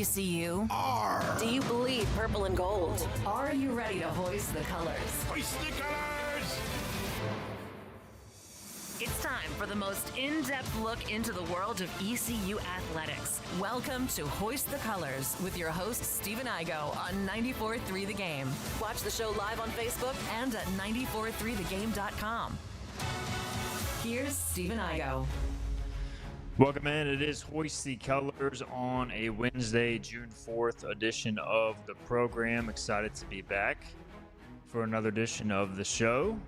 ECU? R. Do you bleed purple and gold? Are you ready to hoist the colors? Hoist the colors! It's time for the most in-depth look into the world of ECU athletics. Welcome to Hoist the Colors with your host, Stephen Igo on 94.3 The Game. Watch the show live on Facebook and at 943thegame.com. Here's Stephen Igo. Welcome in. It is Hoist the Colors on a Wednesday, June 4th edition of the program. Excited to be back for another edition of the show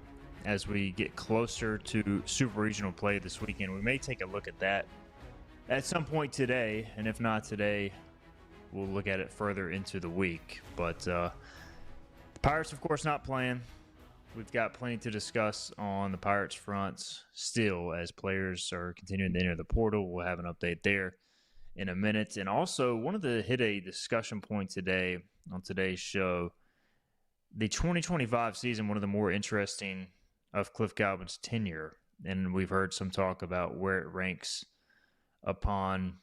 as we get closer to Super Regional play this weekend. We may take a look at that at some point today, and if not today, we'll look at it further into the week. But the Pirates, of course, not playing. We've got plenty to discuss on the Pirates front still as players are continuing to enter the portal. We'll have an update there in a minute. And also, wanted to hit a discussion point today on today's show. The 2025 season, one of the more interesting of Cliff Godwin's tenure. And we've heard some talk about where it ranks upon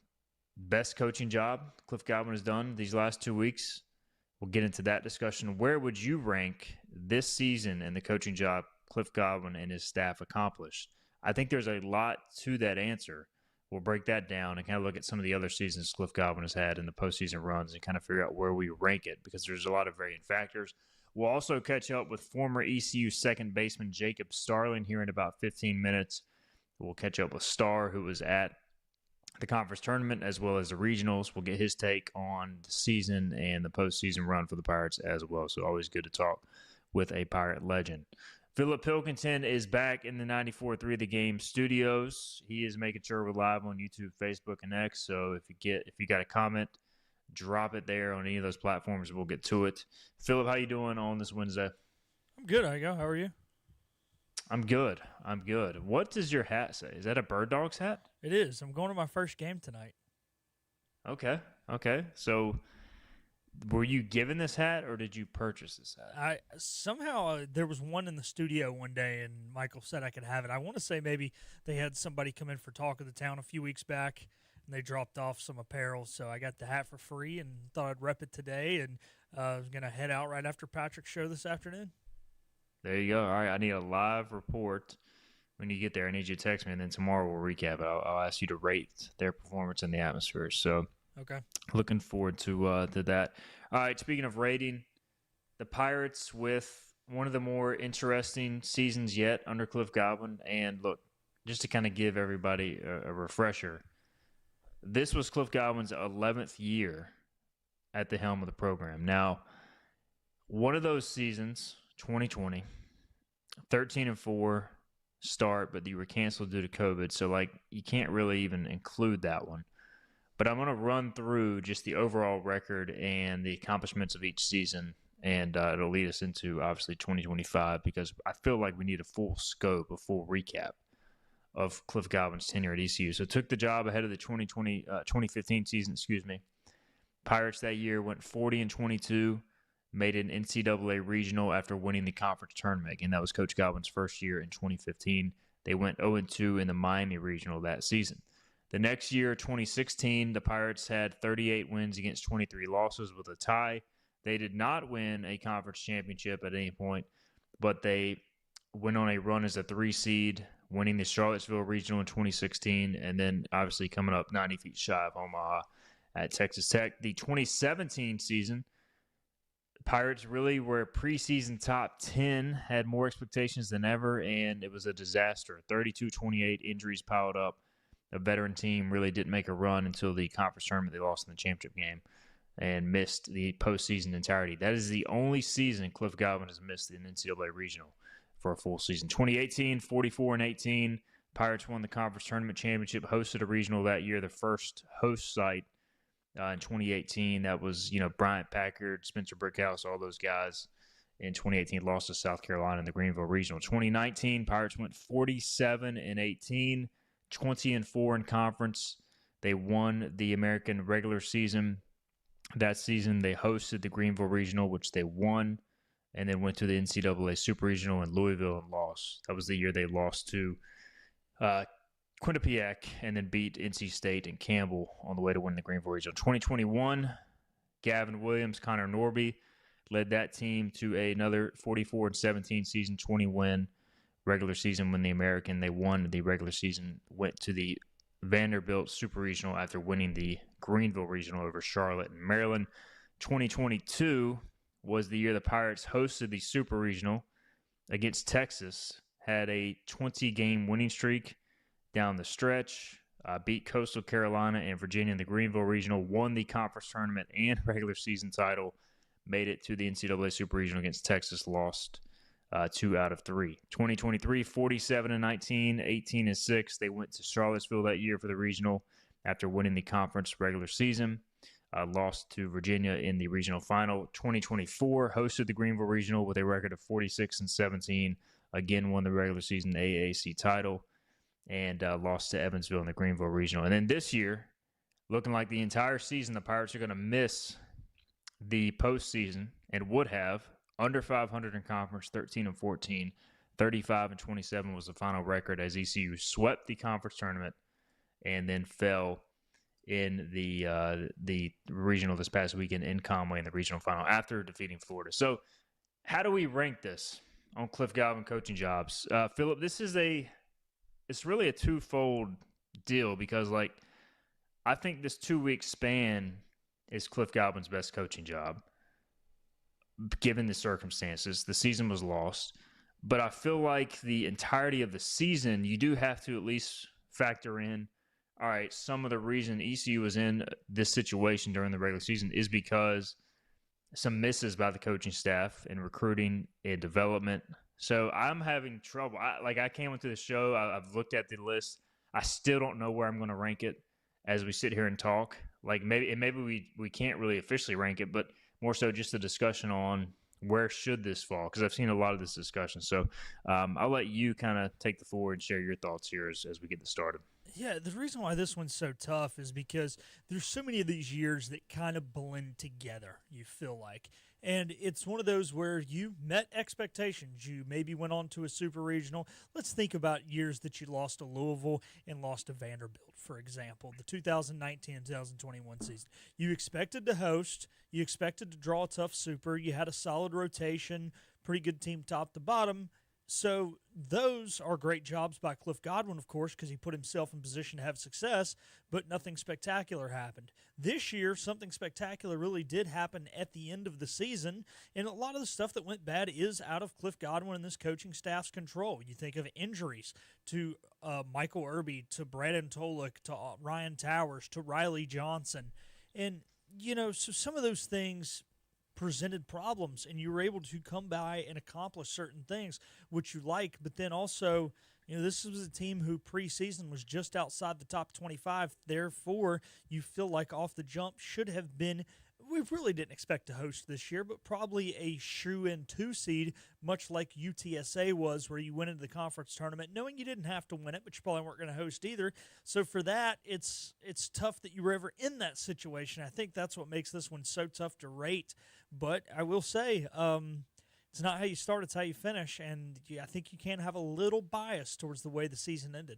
best coaching job Cliff Godwin has done these last 2 weeks. We'll get into that discussion. Where would you rank this season and the coaching job Cliff Godwin and his staff accomplished? I think there's a lot to that answer. We'll break that down and kind of look at some of the other seasons Cliff Godwin has had in the postseason runs and kind of figure out where we rank it because there's a lot of varying factors. We'll also catch up with former ECU second baseman Jacob Starling here in about 15 minutes. We'll catch up with Starr, who was at the conference tournament as well as the regionals. We'll get his take on the season and the postseason run for the Pirates as well. So always good to talk with a Pirate legend. Philip Pilkington is back in the 94.3 The Game studios. He is making sure we're live on YouTube, Facebook, and X. So if you got a comment, drop it there on any of those platforms. We'll get to it. Philip, how you doing on this Wednesday? I'm good, Igo. How are you? I'm good. What does your hat say? Is that a Bird Dogs hat? It is. I'm going to my first game tonight. Okay. So were you given this hat or did you purchase this hat? Somehow there was one in the studio one day, and Michael said I could have it. I want to say maybe they had somebody come in for Talk of the Town a few weeks back, and they dropped off some apparel, so I got the hat for free and thought I'd rep it today, and I was going to head out right after Patrick's show this afternoon. There you go. All right, I need a live report when you get there. I need you to text me, and then tomorrow we'll recap it. I'll ask you to rate their performance in the atmosphere. So, okay, looking forward to that. All right, speaking of rating, the Pirates with one of the more interesting seasons yet under Cliff Godwin. And look, just to kind of give everybody a refresher, this was Cliff Godwin's 11th year at the helm of the program. Now, one of those seasons, 2020, 13-4 start, but you were canceled due to COVID, so you can't really even include that one. But I'm going to run through just the overall record and the accomplishments of each season, and it'll lead us into, obviously, 2025, because I feel like we need a full scope, a full recap of Cliff Godwin's tenure at ECU. So took the job ahead of the 2015 season, Pirates that year went 40-22, made an NCAA regional after winning the conference tournament. Again, that was Coach Godwin's first year in 2015. They went 0-2 in the Miami regional that season. The next year, 2016, the Pirates had 38 wins against 23 losses with a tie. They did not win a conference championship at any point, but they went on a run as a 3 seed, winning the Charlottesville regional in 2016, and then obviously coming up 90 feet shy of Omaha at Texas Tech. The 2017 season, Pirates really were preseason top 10, had more expectations than ever, and it was a disaster. 32-28, injuries piled up. A veteran team really didn't make a run until the conference tournament. They lost in the championship game and missed the postseason entirety. That is the only season Cliff Godwin has missed an NCAA regional for a full season. 2018, 44-18. Pirates won the conference tournament championship, hosted a regional that year, the first host site in 2018. That was, Bryant Packard, Spencer Brickhouse, all those guys. In 2018, lost to South Carolina in the Greenville Regional. 2019, Pirates went 47-18, 20-4 in conference. They won the American regular season. That season, they hosted the Greenville Regional, which they won, and then went to the NCAA Super Regional in Louisville and lost. That was the year they lost to Quinnipiac and then beat NC State and Campbell on the way to win the Greenville Regional. 2021, Gavin Williams, Connor Norby led that team to another 44-17 season, 20-win regular season, win the American. They won the regular season, went to the Vanderbilt Super Regional after winning the Greenville Regional over Charlotte and Maryland. 2022 was the year the Pirates hosted the Super Regional against Texas, had a 20-game winning streak down the stretch, beat Coastal Carolina and Virginia in the Greenville Regional, won the conference tournament and regular season title, made it to the NCAA Super Regional against Texas, lost 2 out of 3. 2023, 47-19, 18-6. They went to Charlottesville that year for the regional after winning the conference regular season. Lost to Virginia in the regional final. 2024 hosted the Greenville Regional with a record of 46-17. Again, won the regular season AAC title and lost to Evansville in the Greenville Regional. And then this year, looking like the entire season, the Pirates are going to miss the postseason and would have under 500 in conference, 13-14, 35-27 was the final record as ECU swept the conference tournament and then fell in the regional this past weekend in Conway in the regional final after defeating Florida. So how do we rank this on Cliff Godwin coaching jobs? Philip, it's really a twofold deal because, like, I think this 2-week span is Cliff Godwin's best coaching job given the circumstances. The season was lost. But I feel like the entirety of the season, you do have to at least factor in, all right, some of the reason ECU was in this situation during the regular season is because some misses by the coaching staff in recruiting and development. So I'm having trouble. I came into the show, I've looked at the list. I still don't know where I'm going to rank it as we sit here and talk. Like maybe we can't really officially rank it, but more so just a discussion on where should this fall, because I've seen a lot of this discussion. So I'll let you kind of take the floor and share your thoughts here as we get this started. Yeah, the reason why this one's so tough is because there's so many of these years that kind of blend together, you feel like. And it's one of those where you met expectations. You maybe went on to a super regional. Let's think about years that you lost to Louisville and lost to Vanderbilt, for example, the 2019-2021 season. You expected to host. You expected to draw a tough super. You had a solid rotation, pretty good team top to bottom. So those are great jobs by Cliff Godwin, of course, because he put himself in position to have success, but nothing spectacular happened. This year, something spectacular really did happen at the end of the season, and a lot of the stuff that went bad is out of Cliff Godwin and this coaching staff's control. You think of injuries to Michael Irby, to Brandon Tolick, to Ryan Towers, to Riley Johnson. And, so some of those things presented problems, and you were able to come by and accomplish certain things, which you like. But then also, this was a team who preseason was just outside the top 25. Therefore, you feel like off the jump should have been, we really didn't expect to host this year, but probably a shoe-in 2 seed, much like UTSA was, where you went into the conference tournament knowing you didn't have to win it, but you probably weren't going to host either. So for that, it's tough that you were ever in that situation. I think that's what makes this one so tough to rate. But I will say, it's not how you start, it's how you finish, and I think you can have a little bias towards the way the season ended.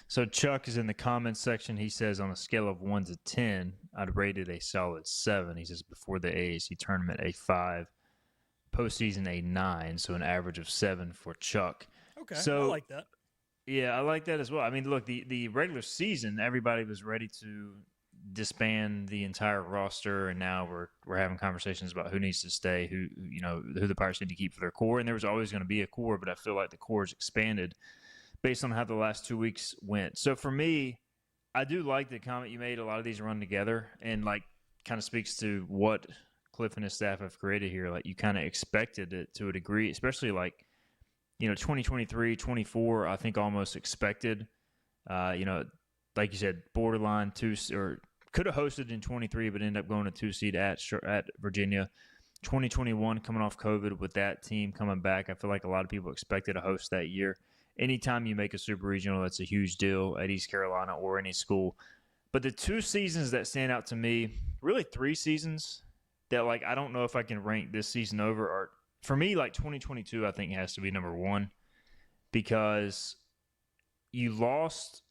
So Chuck is in the comments section. He says on a scale of 1 to 10, I'd rate it a solid 7. He says before the AAC tournament, a 5. Postseason, a 9. So an average of 7 for Chuck. Okay, so, I like that. Yeah, I like that as well. I mean, look, the regular season, everybody was ready to disband the entire roster, and now we're having conversations about who needs to stay, who the Pirates need to keep for their core. And there was always going to be a core, but I feel like the core has expanded based on how the last 2 weeks went. So for me, I do like the comment you made. A lot of these run together and kind of speaks to what Cliff and his staff have created here. Like, you kind of expected it to a degree, especially 2023, 24, I think almost expected. Like you said, borderline 2, or could have hosted in 23, but ended up going to 2 seed at Virginia. 2021 coming off COVID with that team coming back. I feel like a lot of people expected a host that year. Anytime you make a super regional, that's a huge deal at East Carolina or any school. But the 2 seasons that stand out to me, really 3 seasons that I don't know if I can rank this season over, are for me 2022. I think has to be number 1 because you lost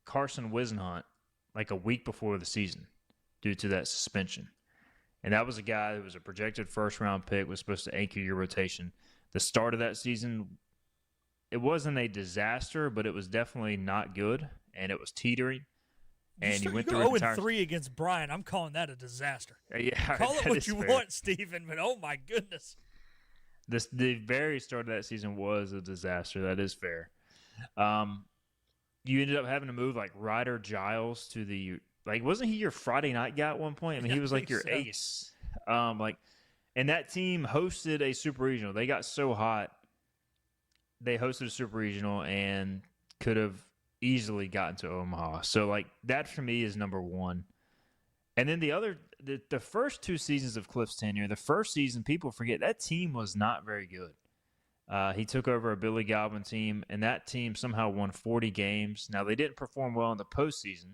Carson Wisenhunt like a week before the season due to that suspension. And that was a guy who was a projected first-round pick, was supposed to anchor your rotation. The start of that season, it wasn't a disaster, but it was definitely not good, and it was teetering. And you went through 0-3 against Bryant. I'm calling that a disaster. Yeah, Call it what you want, Steven, but oh my goodness. The very start of that season was a disaster. That is fair. You ended up having to move like Ryder Giles to the wasn't he your Friday night guy at one point? I mean, he was like your ace. And that team hosted a super regional. They got so hot, they hosted a super regional and could have easily gotten to Omaha. So like that for me is number one. And then the first two seasons of Cliff's tenure, the first season, people forget that team was not very good. He took over a Billy Godwin team, and that team somehow won 40 games. Now, they didn't perform well in the postseason.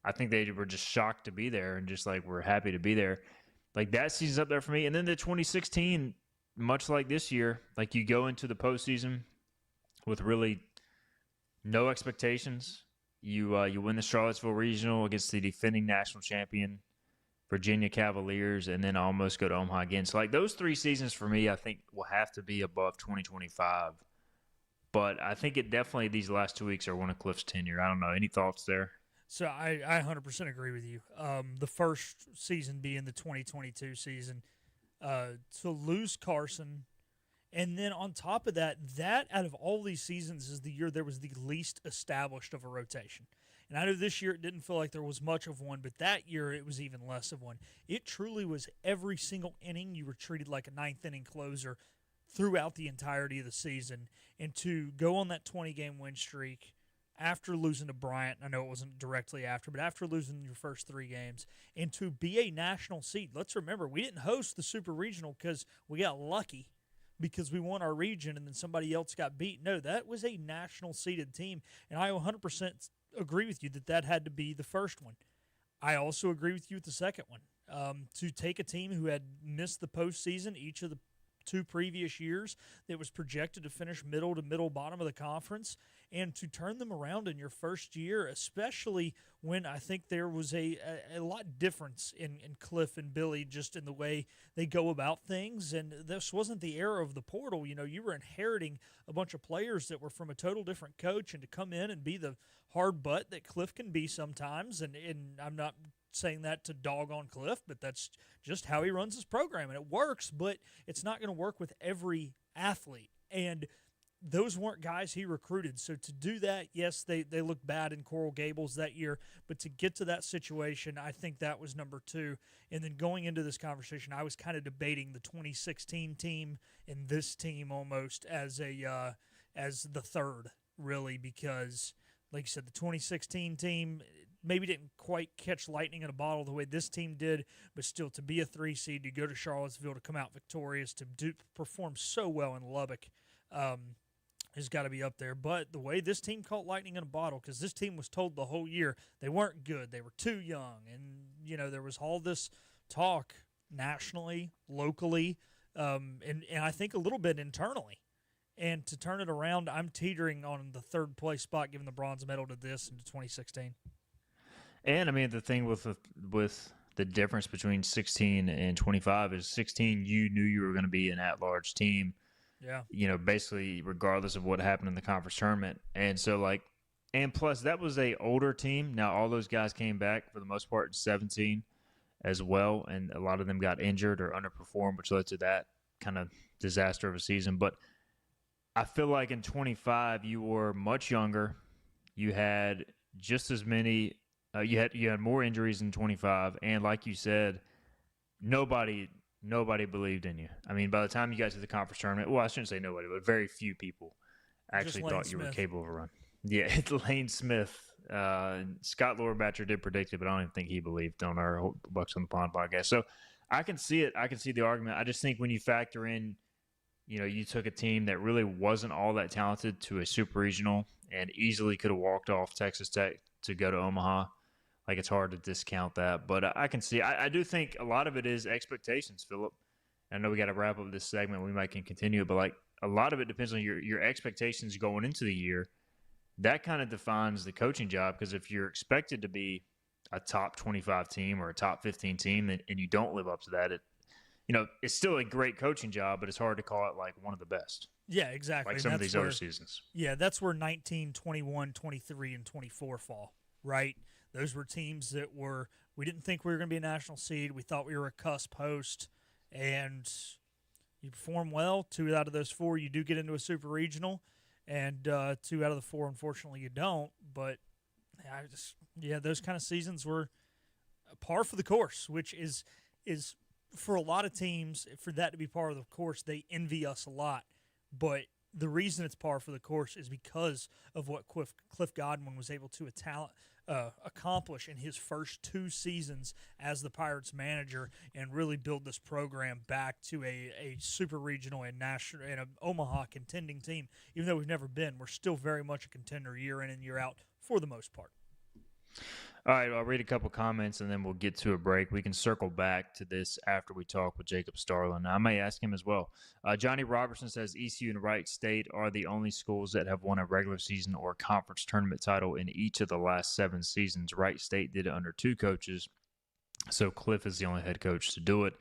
I think they were just shocked to be there and just like we're happy to be there. Like that season's up there for me. And then the 2016, much like this year, like you go into the postseason with really no expectations. You win the Charlottesville Regional against the defending national champion Virginia Cavaliers, and then almost go to Omaha again. So like those three seasons for me, I think will have to be above 2025. But I think it definitely these last 2 weeks are one of Cliff's tenure. I don't know. Any thoughts there? So I 100% agree with you. The first season being the 2022 season, to lose Carson, and then on top of that out of all these seasons is the year there was the least established of a rotation. And I know this year it didn't feel like there was much of one, but that year it was even less of one. It truly was every single inning you were treated like a ninth inning closer throughout the entirety of the season. And to go on that 20-game win streak after losing to Bryant, I know it wasn't directly after, but after losing your first 3 games, and to be a national seed. Let's remember, we didn't host the Super Regional because we got lucky because we won our region and then somebody else got beat. No, that was a national seeded team, and I 100% agree with you that had to be the first one. I also agree with you with the second one. To take a team who had missed the postseason each of the 2 previous years, that was projected to finish middle to middle bottom of the conference, and to turn them around in your first year, especially when I think there was a lot difference in Cliff and Billy just in the way they go about things. And this wasn't the era of the portal. You know, you were inheriting a bunch of players that were from a total different coach, and to come in and be the hard butt that Cliff can be sometimes. And I'm not saying that to dog on Cliff, but that's just how he runs his program, and it works, but it's not going to work with every athlete. And those weren't guys he recruited. So to do that, yes, they looked bad in Coral Gables that year, but to get to that situation, I think that was number 2. And then going into this conversation, I was kind of debating the 2016 team and this team almost as the third, really, because like you said, the 2016 team maybe didn't quite catch lightning in a bottle the way this team did, but still to be a 3 seed, to go to Charlottesville, to come out victorious, to perform so well in Lubbock, has got to be up there. But the way this team caught lightning in a bottle, because this team was told the whole year they weren't good, they were too young, and you know there was all this talk nationally, locally, and I think a little bit internally. And to turn it around, I'm teetering on the 3rd place spot, giving the bronze medal to this into 2016. And I mean, the thing with the difference between 16 and 25 is 16, you knew you were going to be an at-large team. Yeah. You know, basically regardless of what happened in the conference tournament. And so and plus that was a older team. Now all those guys came back for the most part in 17 as well. And a lot of them got injured or underperformed, which led to that kind of disaster of a season. But I feel like in 25, you were much younger. You had just as many, you had more injuries in 25. And like you said, nobody believed in you. I mean, by the time you got to the conference tournament, well, I shouldn't say nobody, but very few people actually thought you were capable of a run. Yeah, Lane Smith. Scott Lorbatcher did predict it, but I don't even think he believed on our Bucks on the Pond podcast. So I can see it. I can see the argument. I just think when you factor in, you know, you took a team that really wasn't all that talented to a super regional and easily could have walked off Texas Tech to go to Omaha. Like, it's hard to discount that. But I can see – I do think a lot of it is expectations, Philip. I know we got to wrap up this segment. We might can continue it. But, like, a lot of it depends on your expectations going into the year. that kind of defines the coaching job, because if you're expected to be a top 25 team or a top 15 team and you don't live up to that, it's still a great coaching job, but it's hard to call it like one of the best. Yeah, exactly. Like some of these other seasons. Yeah, that's where 19, 21, 23, and 24 fall, right? Those were teams that we didn't think we were going to be a national seed. We thought we were a cusp host, and you perform well. 2 out of those 4, you do get into a super regional, and 2 out of the 4, unfortunately, you don't. But those kind of seasons were par for the course, which is for a lot of teams, for that to be par of the course, they envy us a lot. But the reason it's par for the course is because of what Cliff Godwin was able to accomplish in his first 2 seasons as the Pirates manager, and really build this program back to a super regional and national and an Omaha contending team. Even though we've never been, we're still very much a contender year in and year out for the most part. All right, I'll read a couple comments and then we'll get to a break. We can circle back to this after we talk with Jacob Starling. I may ask him as well. Johnny Robertson says ECU and Wright State are the only schools that have won a regular season or conference tournament title in each of the last 7 seasons. Wright State did it under 2 coaches, so Cliff is the only head coach to do it.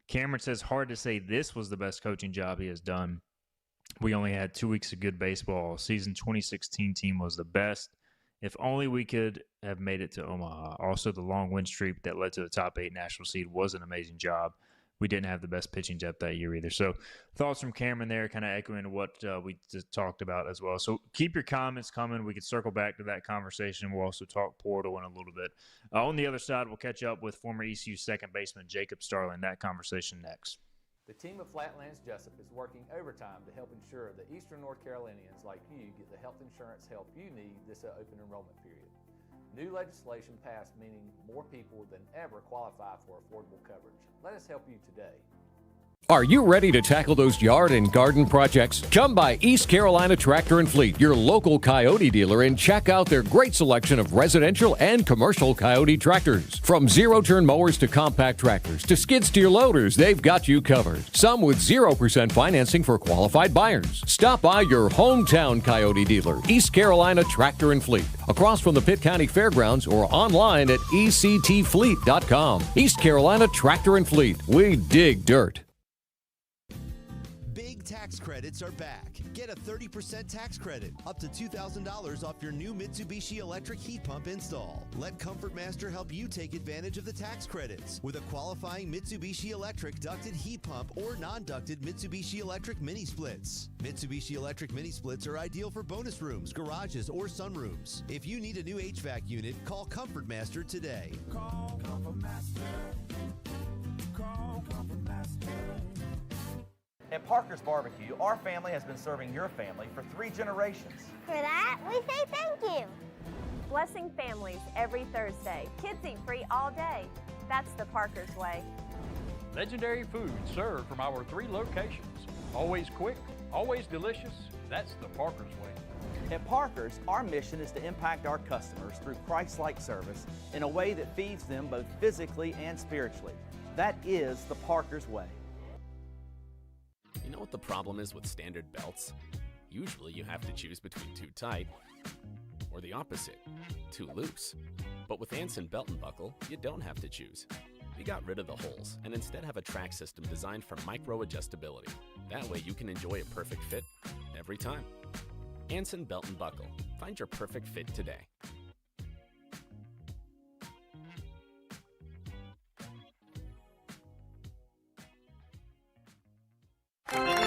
Cameron says, hard to say this was the best coaching job he has done. We only had 2 weeks of good baseball. Season 2016 team was the best. If only we could have made it to Omaha. Also, the long win streak that led to the top 8 national seed was an amazing job. We didn't have the best pitching depth that year either. So thoughts from Cameron there, kind of echoing what we just talked about as well. So keep your comments coming. We can circle back to that conversation. We'll also talk portal in a little bit. On the other side, we'll catch up with former ECU second baseman Jacob Starling. That conversation next. The team of Flatlands Jessup is working overtime to help ensure that Eastern North Carolinians like you get the health insurance help you need this open enrollment period. New legislation passed, meaning more people than ever qualify for affordable coverage. Let us help you today. Are you ready to tackle those yard and garden projects? Come by East Carolina Tractor and Fleet, your local Coyote dealer, and check out their great selection of residential and commercial Coyote tractors. From zero-turn mowers to compact tractors to skid steer loaders, they've got you covered. Some with 0% financing for qualified buyers. Stop by your hometown Coyote dealer, East Carolina Tractor and Fleet, across from the Pitt County Fairgrounds, or online at ectfleet.com. East Carolina Tractor and Fleet. We dig dirt. Tax credits are back. Get a 30% tax credit, up to $2,000 off your new Mitsubishi electric heat pump install. Let Comfort Master help you take advantage of the tax credits with a qualifying Mitsubishi electric ducted heat pump or non-ducted Mitsubishi electric mini splits. Mitsubishi electric mini splits are ideal for bonus rooms, garages, or sunrooms. If you need a new HVAC unit, call Comfort Master today. Call Comfort Master. Call Comfort Master. At Parker's Barbecue, our family has been serving your family for 3 generations. For that, we say thank you. Blessing families every Thursday. Kids eat free all day. That's the Parker's way. Legendary food served from our 3 locations. Always quick, always delicious. That's the Parker's way. At Parker's, our mission is to impact our customers through Christ-like service in a way that feeds them both physically and spiritually. That is the Parker's way. You know what the problem is with standard belts? Usually you have to choose between too tight or the opposite, too loose. But with Anson Belt and Buckle, you don't have to choose. We got rid of the holes and instead have a track system designed for micro-adjustability. That way you can enjoy a perfect fit every time. Anson Belt and Buckle. Find your perfect fit today.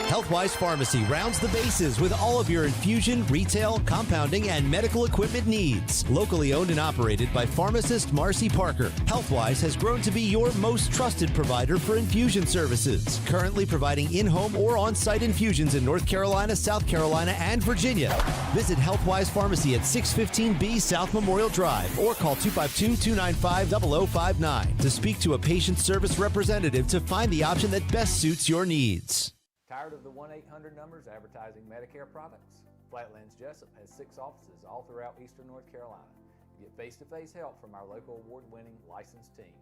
Healthwise Pharmacy rounds the bases with all of your infusion, retail, compounding, and medical equipment needs. Locally owned and operated by pharmacist Marcy Parker, Healthwise has grown to be your most trusted provider for infusion services. Currently providing in-home or on-site infusions in North Carolina, South Carolina, and Virginia. Visit Healthwise Pharmacy at 615B South Memorial Drive or call 252-295-0059 to speak to a patient service representative to find the option that best suits your needs. Tired of the 1-800 numbers advertising Medicare products? Flatlands Jessup has 6 offices all throughout Eastern North Carolina. Get face-to-face help from our local award-winning licensed team.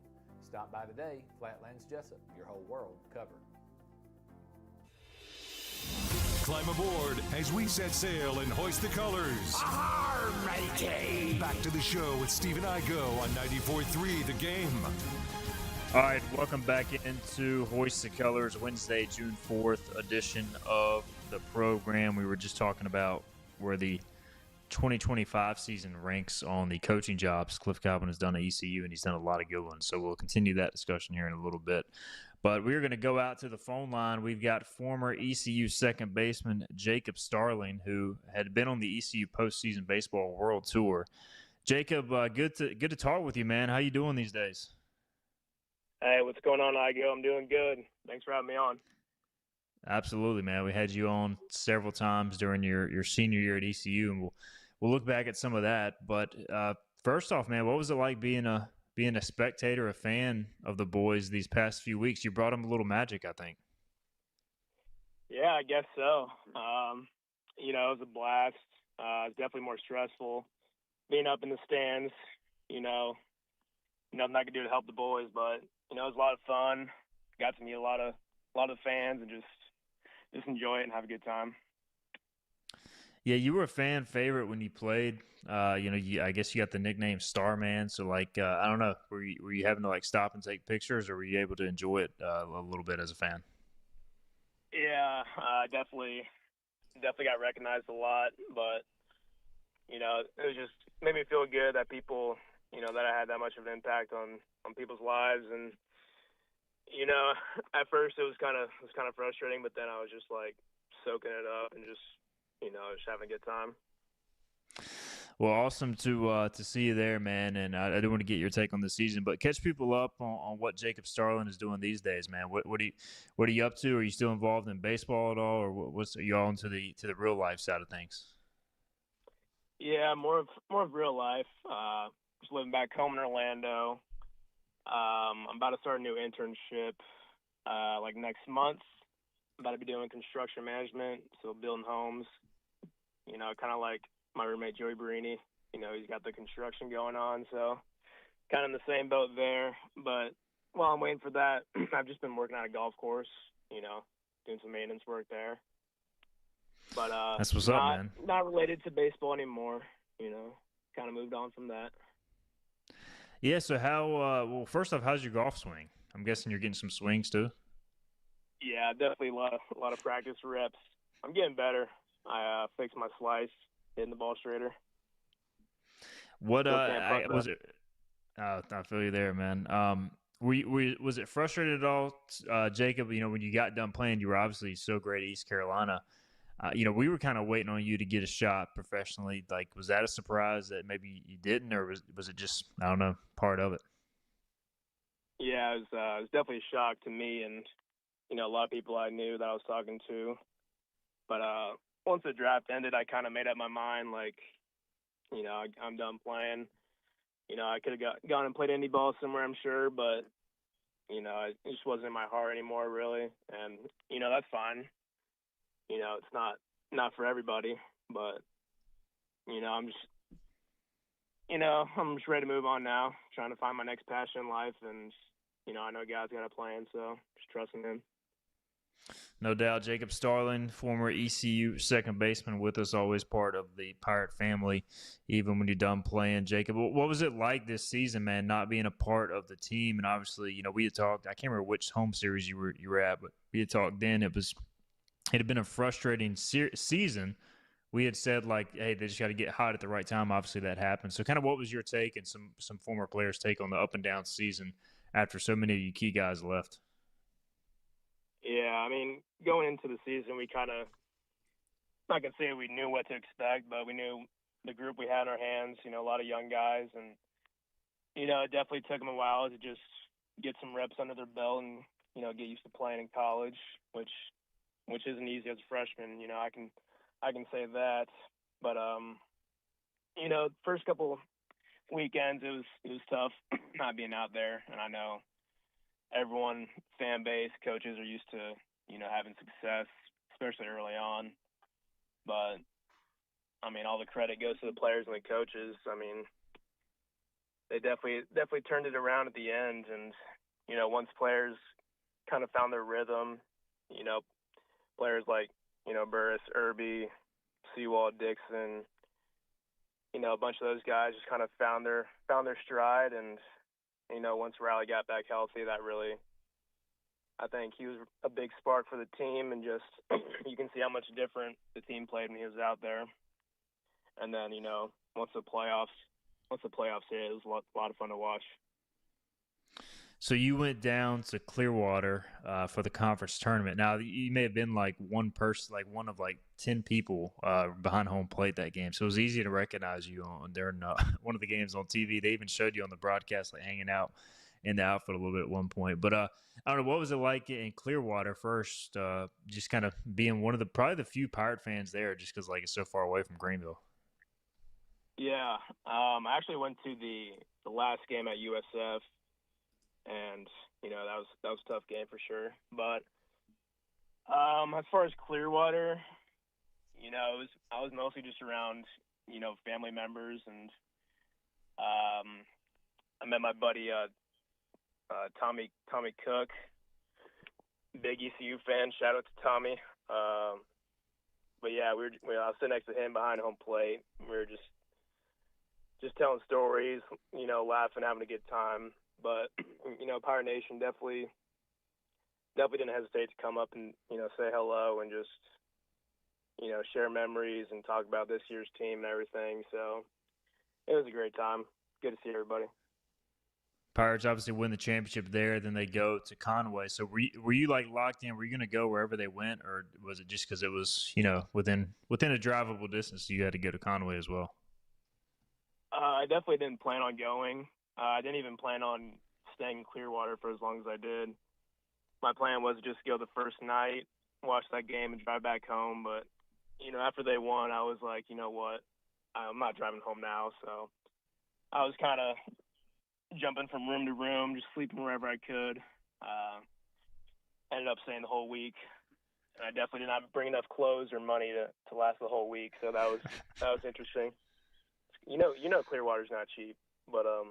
Stop by today. Flatlands Jessup, your whole world covered. Climb aboard as we set sail and hoist the colors. Arr, matey! Back to the show with Steve and I go on 94.3 The Game. All right, welcome back into Hoist the Colors, Wednesday, June 4th edition of the program. We were just talking about where the 2025 season ranks on the coaching jobs Cliff Godwin has done at ECU, and he's done a lot of good ones. So we'll continue that discussion here in a little bit. But we're going to go out to the phone line. We've got former ECU second baseman Jacob Starling, who had been on the ECU postseason baseball world tour. Jacob, good to talk with you, man. How you doing these days? Hey, what's going on, Igo? I'm doing good. Thanks for having me on. Absolutely, man. We had you on several times during your senior year at ECU, and we'll look back at some of that. But first off, man, what was it like being a spectator, a fan of the boys these past few weeks? You brought them a little magic, I think. Yeah, I guess so. It was a blast. It's definitely more stressful being up in the stands. Nothing I could do to help the boys, but it was a lot of fun. Got to meet a lot of fans and just enjoy it and have a good time. Yeah, you were a fan favorite when you played. I guess you got the nickname Starman. So, I don't know, were you having to stop and take pictures, or were you able to enjoy it a little bit as a fan? Yeah, definitely got recognized a lot, but it was just made me feel good that people, that I had that much of an impact on people's lives. And at first it was kind of frustrating, but then I was just soaking it up and just having a good time. Well, awesome to see you there, man. And I do want to get your take on the season, but catch people up on what Jacob Starling is doing these days, man. What are you up to? Are you still involved in baseball at all, or are you all into the real life side of things? Yeah, more of real life. Just living back home in Orlando. I'm about to start a new internship next month. I'm about to be doing construction management, so building homes. Kind of like my roommate Joey Barini. He's got the construction going on, so kind of in the same boat there. But while I'm waiting for that, I've just been working on a golf course, doing some maintenance work there. But that's what's up, man. Not related to baseball anymore, kind of moved on from that. Yeah, so well, first off, how's your golf swing? I'm guessing you're getting some swings too? Yeah, definitely a lot of practice reps. I'm getting better. I fixed my slice, hitting the ball straighter. What was it? I feel you there, man. Was it frustrated at all, Jacob? When you got done playing, you were obviously so great at East Carolina. We were kind of waiting on you to get a shot professionally. Was that a surprise that maybe you didn't, or was it just, I don't know, part of it? Yeah, it was definitely a shock to me and, a lot of people I knew that I was talking to. But once the draft ended, I kind of made up my mind, I'm done playing. I could have gone and played indie ball somewhere, I'm sure, but, it just wasn't in my heart anymore, really. And, that's fine. It's not for everybody, but, I'm just ready to move on now, trying to find my next passion in life. And, I know God's got a plan, so just trusting him. No doubt. Jacob Starling, former ECU second baseman with us, always part of the Pirate family, even when you're done playing. Jacob, what was it like this season, man, not being a part of the team? And obviously, we had talked, I can't remember which home series you were at, but we had talked then. It had been a frustrating season. We had said, hey, they just got to get hot at the right time. Obviously, that happened. So kind of what was your take and some former players' take on the up and down season after so many of you key guys left? Yeah, going into the season, we kind of, not going to say we knew what to expect, but we knew the group we had in our hands, a lot of young guys. And, it definitely took them a while to just get some reps under their belt and, get used to playing in college, which isn't easy as a freshman. I can say that. But, first couple weekends, it was tough not being out there. And I know everyone, fan base, coaches are used to, having success, especially early on. But, all the credit goes to the players and the coaches. They definitely turned it around at the end. And, once players kind of found their rhythm, players like Burris, Irby, Seawald, Dixon, a bunch of those guys just kind of found their stride. And, once Riley got back healthy, that really, I think he was a big spark for the team. And just, you can see how much different the team played when he was out there. And then, once the playoffs hit, it was a lot of fun to watch. So you went down to Clearwater for the conference tournament. Now, you may have been like one person, like one of like 10 people behind home plate that game. So it was easy to recognize you during one of the games on TV. They even showed you on the broadcast, like hanging out in the outfield a little bit at one point. But I don't know, what was it like in Clearwater first, just kind of being one of probably the few Pirate fans there, just because like it's so far away from Greenville? Yeah, I actually went to the last game at USF. And, that was a tough game for sure. But as far as Clearwater, I was mostly just around, family members. And I met my buddy Tommy Cook, big ECU fan. Shout out to Tommy. But, yeah, I was sitting next to him behind home plate. We were just telling stories, laughing, having a good time. But, Pirate Nation definitely didn't hesitate to come up and, say hello and just, share memories and talk about this year's team and everything. So it was a great time. Good to see everybody. Pirates obviously win the championship there, then they go to Conway. So were you like locked in? Were you going to go wherever they went, or was it just because it was, within a drivable distance, so you had to go to Conway as well? I definitely didn't plan on going. I didn't even plan on staying in Clearwater for as long as I did. My plan was just to go the first night, watch that game, and drive back home. But, after they won, I was like, you know what, I'm not driving home now. So I was kind of jumping from room to room, just sleeping wherever I could. Ended up staying the whole week. And I definitely did not bring enough clothes or money to last the whole week. So that was interesting. Clearwater's not cheap, but I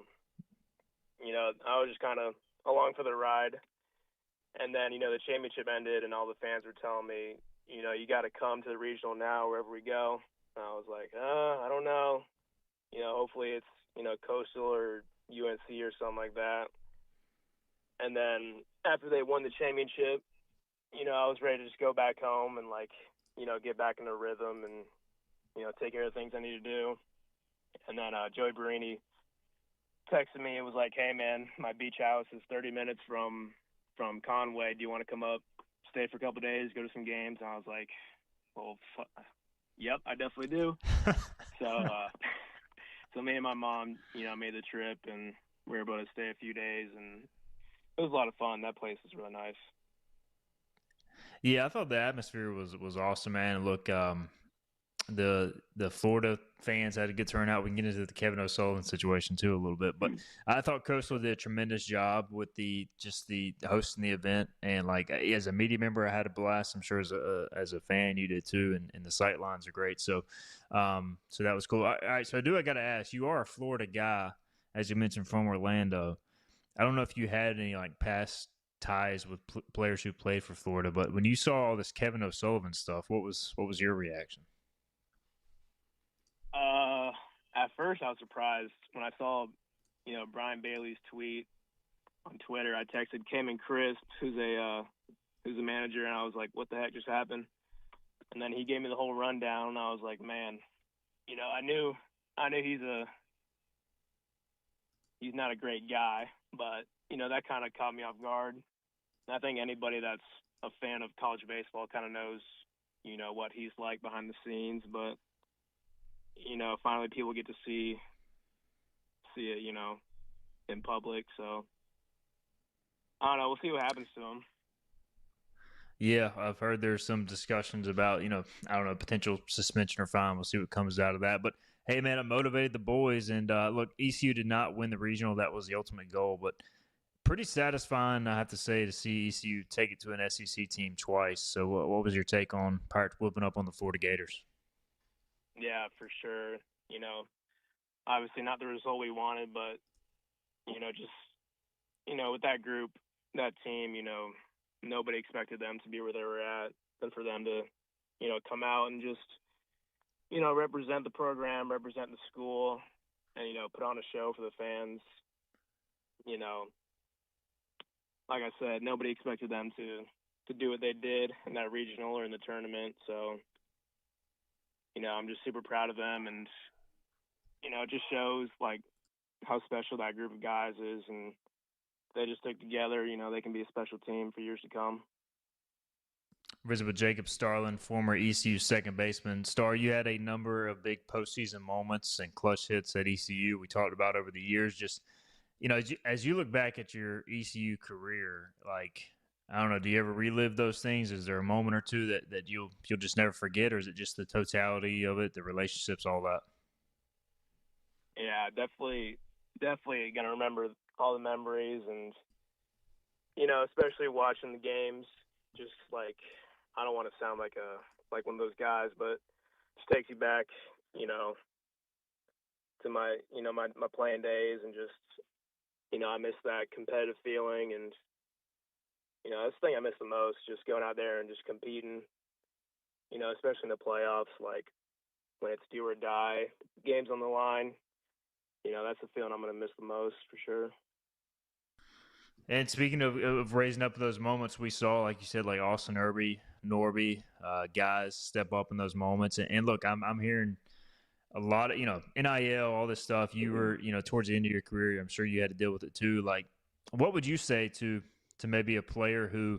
was just kind of along for the ride. And then, the championship ended and all the fans were telling me, you got to come to the regional now wherever we go. And I was like, I don't know. Hopefully it's, Coastal or UNC or something like that. And then after they won the championship, I was ready to just go back home and get back in the rhythm and, take care of the things I need to do. And then Joey Barini texted me. It was like, hey, man, my beach house is 30 minutes from Conway. Do you want to come up, stay for a couple of days, go to some games? And I was like, well, yep, I definitely do. So me and my mom, made the trip, and we were able to stay a few days, and it was a lot of fun. That place was really nice. Yeah, I thought the atmosphere was awesome, man. Look, the Florida fans had a good turnout. We can get into the Kevin O'Sullivan situation too a little bit, but I thought Coastal did a tremendous job with the hosting the event, and as a media member, I had a blast. I'm sure as a fan you did too, and the sight lines are great. So that was cool. All right, so I got to ask, you are a Florida guy, as you mentioned, from Orlando. I don't know if you had any past ties with players who played for Florida, but when you saw all this Kevin O'Sullivan stuff, what was your reaction? At first I was surprised when I saw, Brian Bailey's tweet on Twitter. I texted Kim and Chris, who's a manager, and I was like, what the heck just happened? And then he gave me the whole rundown, and I was like, man, I knew he's not a great guy, but, that kind of caught me off guard. And I think anybody that's a fan of college baseball kind of knows, what he's like behind the scenes, but finally people get to see it, in public. So I don't know. We'll see what happens to him. Yeah, I've heard there's some discussions about, I don't know, potential suspension or fine. We'll see what comes out of that. But hey, man, it motivated the boys. And look, ECU did not win the regional. That was the ultimate goal. But pretty satisfying, I have to say, to see ECU take it to an SEC team twice. So what was your take on Pirates whipping up on the Florida Gators? Yeah, for sure. Obviously not the result we wanted, but, with that group, that team, nobody expected them to be where they were at. And for them to, come out and just, represent the program, represent the school, and, put on a show for the fans. Like I said, nobody expected them to do what they did in that regional or in the tournament. So, I'm just super proud of them, and, it just shows, like, how special that group of guys is, and they just stick together. They can be a special team for years to come. Visit with Jacob Starling, former ECU second baseman. Star, you had a number of big postseason moments and clutch hits at ECU we talked about over the years. Just, as you look back at your ECU career, like, I don't know, do you ever relive those things? Is there a moment or two that you'll just never forget, or is it just the totality of it, the relationships, all that? Yeah, definitely going to remember all the memories, and, especially watching the games, just like, I don't want to sound like one of those guys, but just takes you back, to my, my playing days, and just, I miss that competitive feeling, and, that's the thing I miss the most, just going out there and just competing, especially in the playoffs, like when it's do or die, games on the line, that's the feeling I'm going to miss the most for sure. And speaking of raising up those moments, we saw, like you said, like Austin Irby, Norby, guys step up in those moments. And look, I'm hearing a lot of, NIL, all this stuff. You were, towards the end of your career, I'm sure you had to deal with it too. Like, what would you say to maybe a player who,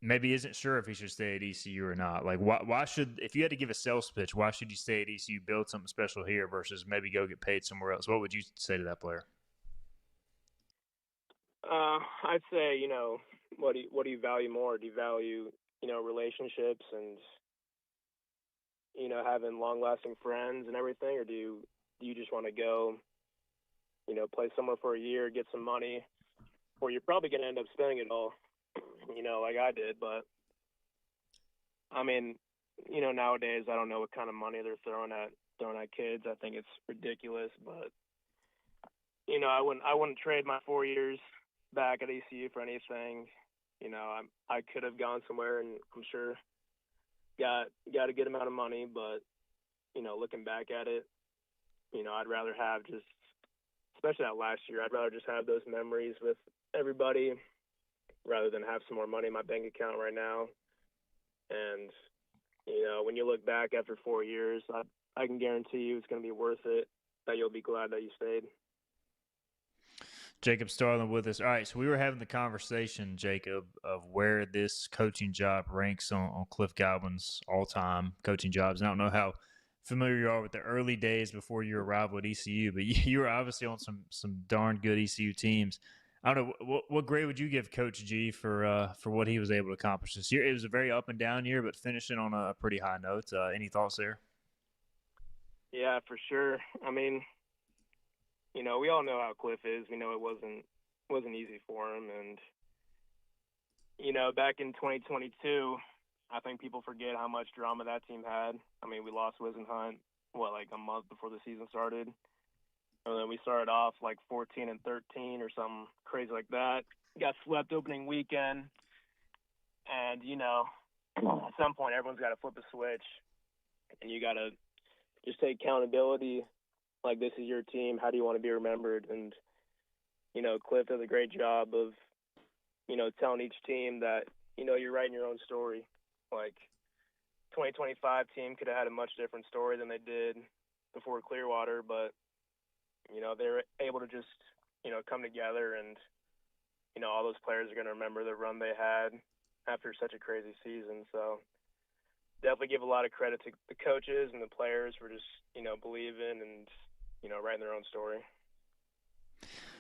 maybe isn't sure if he should stay at ECU or not? Like, why should, if you had to give a sales pitch, why should you stay at ECU, build something special here versus maybe go get paid somewhere else? What would you say to that player? I'd say, what do you value more? Do you value, relationships and, having long-lasting friends and everything, or do you just want to go, play somewhere for a year, get some money, or you're probably going to end up spending it all, like I did. But I mean, nowadays I don't know what kind of money they're throwing at kids. I think it's ridiculous, but I wouldn't trade my 4 years back at ECU for anything. I could have gone somewhere and I'm sure got a good amount of money, but looking back at it, I'd rather have just, especially that last year, I'd rather just have those memories with everybody rather than have some more money in my bank account right now. And when you look back after 4 years, I can guarantee you it's going to be worth it, that you'll be glad that you stayed. Jacob Starling with us. All right, so we were having the conversation, Jacob, of where this coaching job ranks on Cliff Godwin's all-time coaching jobs. And I don't know how familiar you are with the early days before your arrival at ECU, but you were obviously on some darn good ECU teams. I don't know, what grade would you give Coach G for what he was able to accomplish this year? It was a very up and down year, but finishing on a pretty high note. Any thoughts there? Yeah, for sure. I mean, we all know how Cliff is. We know it wasn't easy for him, and back in 2022, I think people forget how much drama that team had. I mean, we lost Wisenhunt like a month before the season started, and then we started off like 14-13 or something crazy like that. Got swept opening weekend, and at some point everyone's got to flip a switch, and you got to just take accountability. Like, this is your team. How do you want to be remembered? And, Cliff does a great job of, telling each team that, you're writing your own story. Like, 2025 team could have had a much different story than they did before Clearwater, but, they were able to just, come together, and, all those players are going to remember the run they had after such a crazy season. So definitely give a lot of credit to the coaches and the players for just, believing and, writing their own story.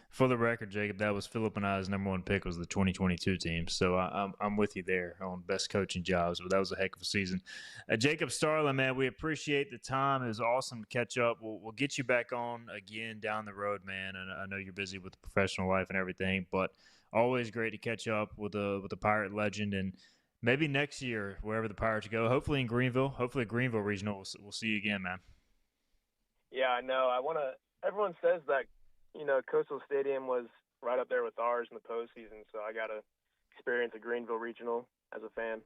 For the record, Jacob, that was Philip and I's number one pick was the 2022 team. So I'm with you there on best coaching jobs, but that was a heck of a season. Jacob Starling, man, we appreciate the time. It was awesome to catch up. We'll get you back on again down the road, man. And I know you're busy with the professional life and everything, but always great to catch up with the Pirate legend. And maybe next year, wherever the Pirates go, hopefully in Greenville, hopefully Greenville Regional, we'll see you again, man. Yeah, I know. Everyone says that, Coastal Stadium was right up there with ours in the postseason, so I got to experience a Greenville Regional as a fan.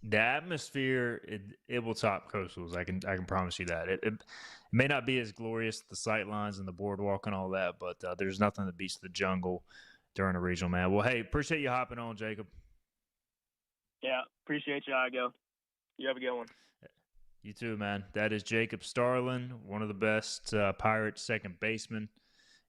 The atmosphere, it will top Coastal's. I can promise you that. It may not be as glorious, the sight lines and the boardwalk and all that, but there's nothing that beats the jungle during a regional, man. Well, hey, appreciate you hopping on, Jacob. Yeah, appreciate you, Igo. You have a good one. You too, man. That is Jacob Starling, one of the best Pirates second baseman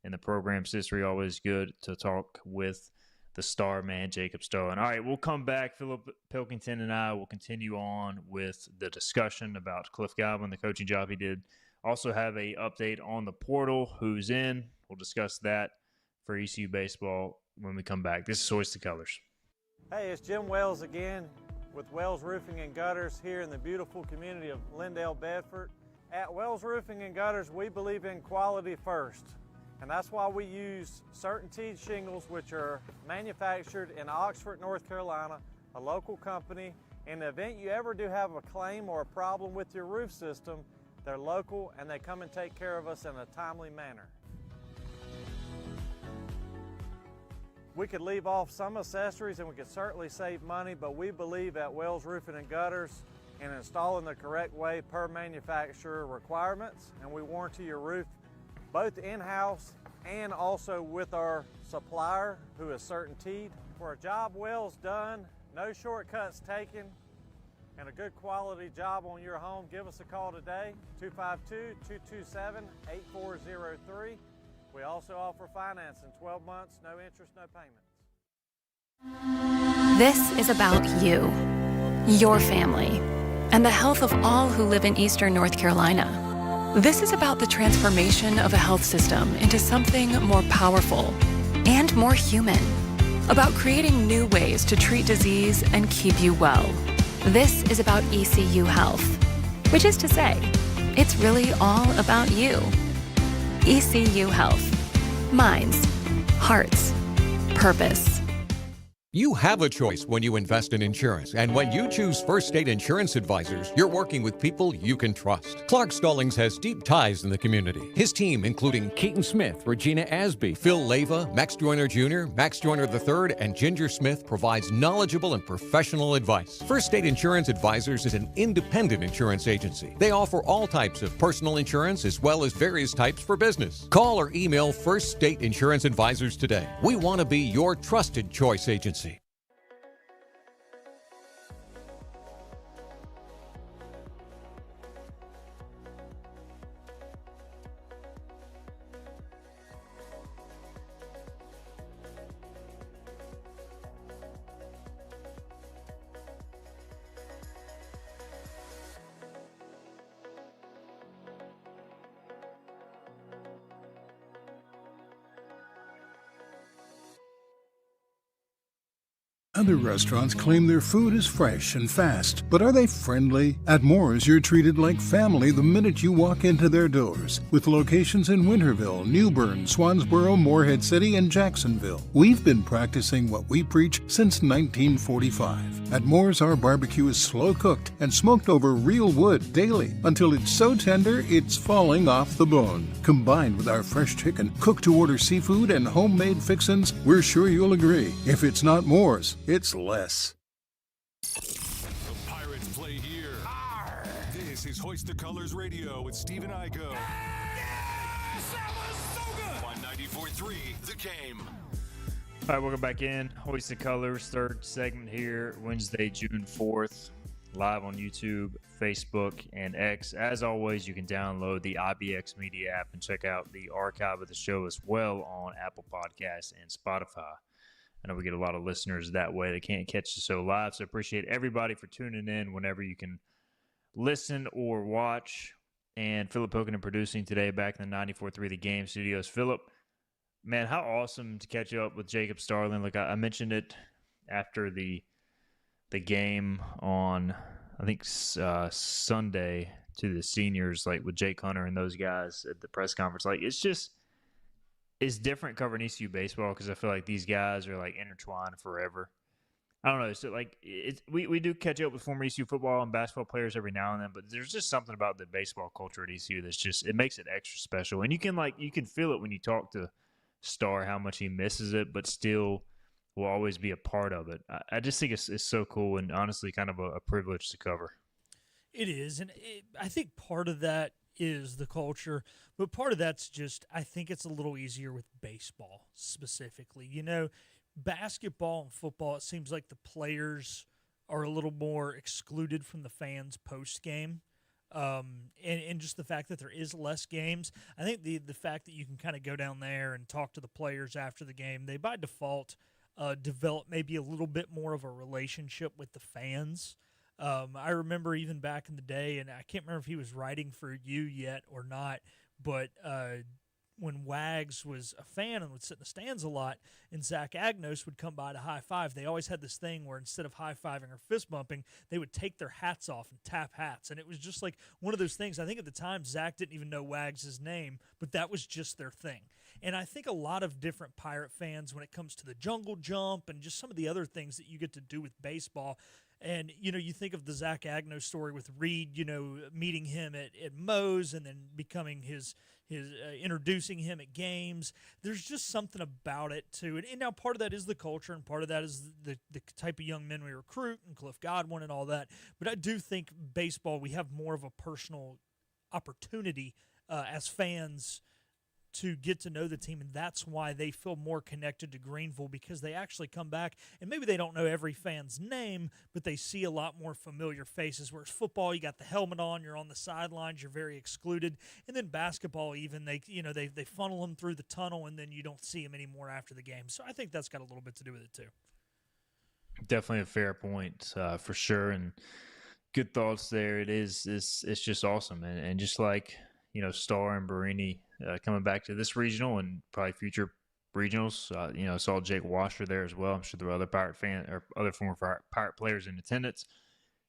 in the program's history. Always good to talk with the star man, Jacob Starling. All right, we'll come back. Philip Pilkington and I will continue on with the discussion about Cliff Godwin, the coaching job he did. Also have a update on the portal, who's in. We'll discuss that for ECU baseball when we come back. This is Hoist the Colors. Hey, it's Jim Wells again with Wells Roofing and Gutters here in the beautiful community of Lindale, Bedford. At Wells Roofing and Gutters, we believe in quality first, and that's why we use CertainTeed shingles, which are manufactured in Oxford, North Carolina, a local company. In the event you ever do have a claim or a problem with your roof system, they're local and they come and take care of us in a timely manner. We could leave off some accessories and we could certainly save money, but we believe at Wells Roofing and Gutters in installing the correct way per manufacturer requirements, and we warranty your roof both in-house and also with our supplier, who is CertainTeed. For a job Wells done, no shortcuts taken, and a good quality job on your home, give us a call today, 252-227-8403. We also offer financing, 12 months, no interest, no payments. This is about you, your family, and the health of all who live in Eastern North Carolina. This is about the transformation of a health system into something more powerful and more human, about creating new ways to treat disease and keep you well. This is about ECU Health, which is to say, it's really all about you. ECU Health. Minds, hearts, purpose. You have a choice when you invest in insurance, and when you choose First State Insurance Advisors, you're working with people you can trust. Clark Stallings has deep ties in the community. His team, including Keaton Smith, Regina Asby, Phil Leyva, Max Joyner Jr., Max Joyner III, and Ginger Smith, provides knowledgeable and professional advice. First State Insurance Advisors is an independent insurance agency. They offer all types of personal insurance as well as various types for business. Call or email First State Insurance Advisors today. We want to be your trusted choice agency. Other restaurants claim their food is fresh and fast, but are they friendly? At Moore's, you're treated like family the minute you walk into their doors. With locations in Winterville, New Bern, Swansboro, Morehead City, and Jacksonville. We've been practicing what we preach since 1945. At Moore's, our barbecue is slow cooked and smoked over real wood daily until it's so tender it's falling off the bone. Combined with our fresh chicken, cooked-to-order seafood, and homemade fixins, we're sure you'll agree. If it's not Moore's, it's less. The Pirates play here. This is Hoist the Colors Radio with Stephen Igo. Yes, that was so good. On 94.3, The Game. All right, welcome back in. Hoist the Colors, third segment here, Wednesday, June 4th, live on YouTube, Facebook, and X. As always, you can download the IBX Media app and check out the archive of the show as well on Apple Podcasts and Spotify. I know we get a lot of listeners that way. They can't catch the show live, so appreciate everybody for tuning in whenever you can listen or watch. And Philip Pilkington producing today back in the 94.3 The Game studios. Philip, man, how awesome to catch up with Jacob Starling. Like I mentioned it after the game on, I think, Sunday to the seniors, like with Jake Hunter and those guys at the press conference. Like, it's different covering ECU baseball because I feel like these guys are like intertwined forever. I don't know. So like we do catch up with former ECU football and basketball players every now and then, but there's just something about the baseball culture at ECU that's just, it makes it extra special. And you can feel it when you talk to Star how much he misses it, but still will always be a part of it. I just think it's so cool and honestly kind of a privilege to cover. It is, and I think part of that is the culture, but part of that's just I think it's a little easier with baseball specifically. You know, basketball and football, it seems like the players are a little more excluded from the fans post game. And just the fact that there is less games, I think the fact that you can kind of go down there and talk to the players after the game, they by default develop maybe a little bit more of a relationship with the fans. I remember even back in the day, and I can't remember if he was writing for you yet or not, but when Wags was a fan and would sit in the stands a lot, and Zach Agnos would come by to high five, they always had this thing where instead of high fiving or fist bumping, they would take their hats off and tap hats. And it was just like one of those things. I think at the time, Zach didn't even know Wags' name, but that was just their thing. And I think a lot of different Pirate fans, when it comes to the jungle jump and just some of the other things that you get to do with baseball, and, you know, you think of the Zach Agnos story with Reed, you know, meeting him at Moe's and then becoming his introducing him at games. There's just something about it, too. And now part of that is the culture, and part of that is the type of young men we recruit and Cliff Godwin and all that. But I do think baseball, we have more of a personal opportunity as fans to get to know the team, and that's why they feel more connected to Greenville, because they actually come back, and maybe they don't know every fan's name, but they see a lot more familiar faces, whereas football, you got the helmet on, you're on the sidelines, you're very excluded, and then basketball even, they funnel them through the tunnel, and then you don't see them anymore after the game. So I think that's got a little bit to do with it too. Definitely a fair point, for sure, and good thoughts there. It's just awesome, and just like, you know, Starr and Barini coming back to this regional and probably future regionals. You know, saw Jake Washer there as well. I'm sure there were other Pirate or other former Pirate players in attendance.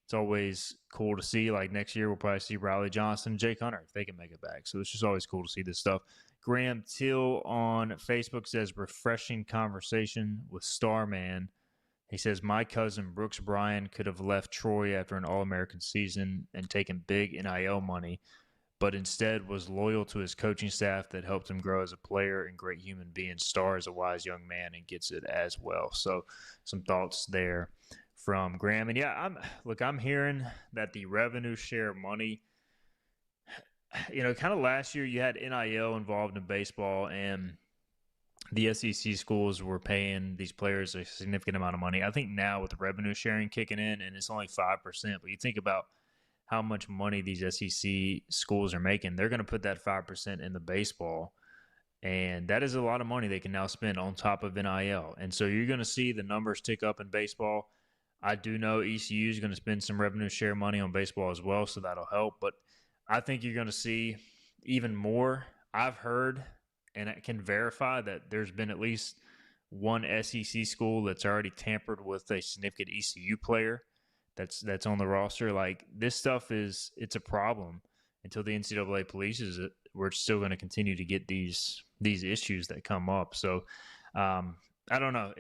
It's always cool to see. Like next year, we'll probably see Riley Johnson and Jake Hunter if they can make it back. So it's just always cool to see this stuff. Graham Till on Facebook says, refreshing conversation with Starman. He says, my cousin Brooks Bryan could have left Troy after an All-American season and taken big NIL money, but instead was loyal to his coaching staff that helped him grow as a player and great human being. Starr is a wise young man and gets it as well. So some thoughts there from Graham. And yeah, I'm hearing that the revenue share money, you know, kind of last year you had NIL involved in baseball, and the SEC schools were paying these players a significant amount of money. I think now with the revenue sharing kicking in, and it's only 5%, but you think about how much money these SEC schools are making, they're going to put that 5% in the baseball. And that is a lot of money they can now spend on top of NIL. And so you're going to see the numbers tick up in baseball. I do know ECU is going to spend some revenue share money on baseball as well, so that'll help. But I think you're going to see even more. I've heard, and I can verify, that there's been at least one SEC school that's already tampered with a significant ECU player that's on the roster. Like, this stuff it's a problem until the NCAA polices it. We're still going to continue to get these issues that come up. So I don't know.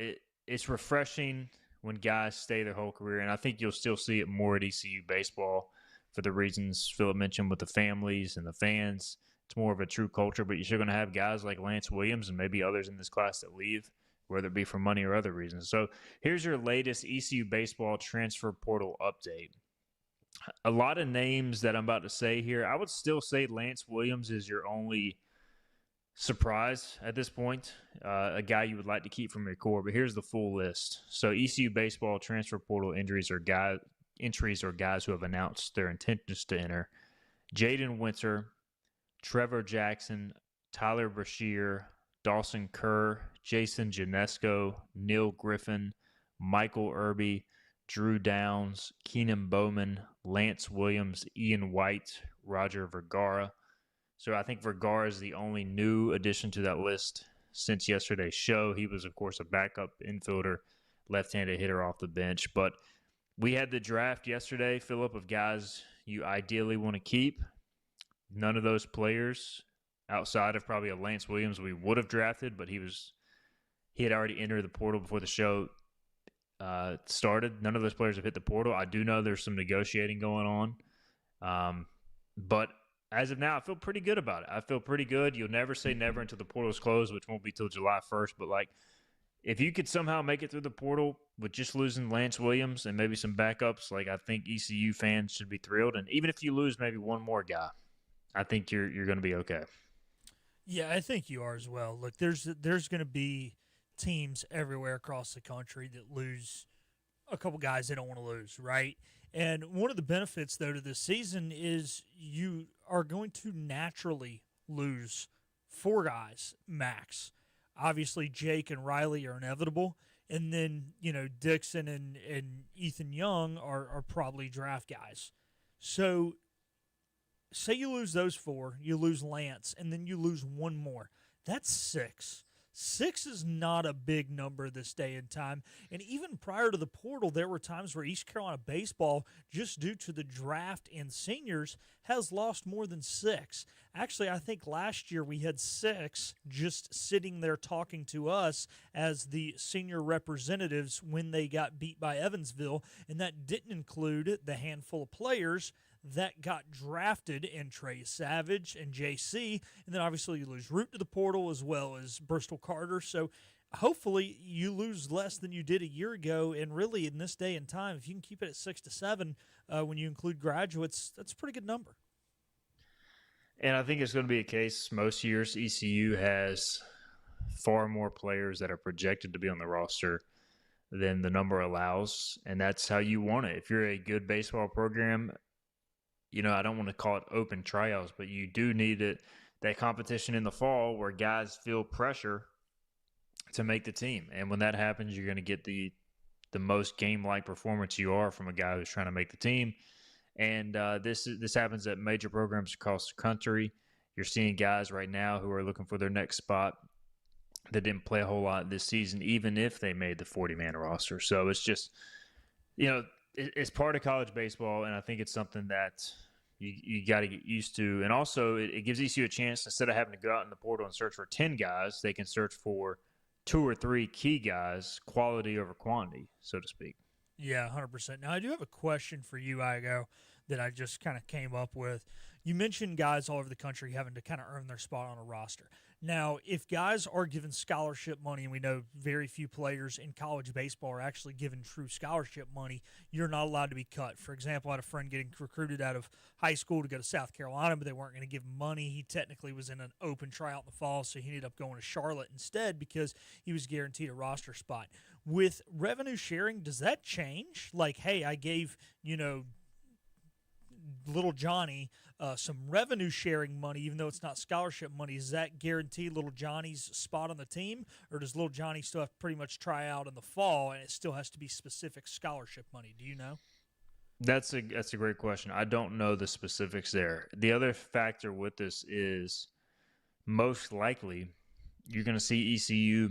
It's refreshing when guys stay their whole career, and I think you'll still see it more at ECU baseball for the reasons Philip mentioned with the families and the fans. It's more of a true culture, but you're still going to have guys like Lance Williams and maybe others in this class that leave, whether it be for money or other reasons. So here's your latest ECU baseball transfer portal update. A lot of names that I'm about to say here, I would still say Lance Williams is your only surprise at this point, a guy you would like to keep from your core, but here's the full list. So ECU baseball transfer portal entries are guys who have announced their intentions to enter. Jaden Winter, Trevor Jackson, Tyler Brashear, Dawson Kerr, Jason Janesco, Neil Griffin, Michael Irby, Drew Downs, Keenan Bowman, Lance Williams, Ian White, Roger Vergara. So I think Vergara is the only new addition to that list since yesterday's show. He was, of course, a backup infielder, left-handed hitter off the bench. But we had the draft yesterday, Philip, of guys you ideally want to keep. None of those players, outside of probably a Lance Williams, we would have drafted, but he had already entered the portal before the show started. None of those players have hit the portal. I do know there's some negotiating going on. But as of now, I feel pretty good about it. I feel pretty good. You'll never say never until the portal is closed, which won't be till July 1st. But, like, if you could somehow make it through the portal with just losing Lance Williams and maybe some backups, like I think ECU fans should be thrilled. And even if you lose maybe one more guy, I think you're going to be okay. Yeah, I think you are as well. Look, there's going to be teams everywhere across the country that lose a couple guys they don't want to lose, right? And one of the benefits, though, to this season is you are going to naturally lose 4 guys max. Obviously, Jake and Riley are inevitable. And then, Dixon and Ethan Young are probably draft guys. So say you lose those 4, you lose Lance, and then you lose one more. That's 6. 6 is not a big number this day and time. And even prior to the portal, there were times where East Carolina baseball, just due to the draft and seniors, has lost more than 6. Actually, I think last year we had 6 just sitting there talking to us as the senior representatives when they got beat by Evansville, and that didn't include the handful of players that got drafted in Trey Savage and JC, and then obviously you lose Root to the portal as well as Bristol Carter. So hopefully you lose less than you did a year ago, and really in this day and time, if you can keep it at 6 to 7 when you include graduates, that's a pretty good number. And I think it's going to be a case most years ECU has far more players that are projected to be on the roster than the number allows, and that's how you want it. If you're a good baseball program, I don't want to call it open tryouts, but you do need that competition in the fall where guys feel pressure to make the team. And when that happens, you're going to get the most game-like performance you are from a guy who's trying to make the team. And this happens at major programs across the country. You're seeing guys right now who are looking for their next spot that didn't play a whole lot this season, even if they made the 40-man roster. So it's just, it's part of college baseball, and I think it's something that you got to get used to. And also, it gives ECU a chance, instead of having to go out in the portal and search for 10 guys, they can search for 2 or 3 key guys, quality over quantity, so to speak. Yeah, 100%. Now, I do have a question for you, Igo, that I just kind of came up with. You mentioned guys all over the country having to kind of earn their spot on a roster. Now, if guys are given scholarship money, and we know very few players in college baseball are actually given true scholarship money, you're not allowed to be cut. For example, I had a friend getting recruited out of high school to go to South Carolina, but they weren't going to give him money. He technically was in an open tryout in the fall, so he ended up going to Charlotte instead because he was guaranteed a roster spot. With revenue sharing, does that change? Like, hey, I gave, little Johnny some revenue sharing money, even though it's not scholarship money. Does that guarantee little Johnny's spot on the team, or does little Johnny still have to pretty much try out in the fall and it still has to be specific scholarship money? Do you know? That's a great question. I don't know the specifics there. The other factor with this is most likely you're going to see ECU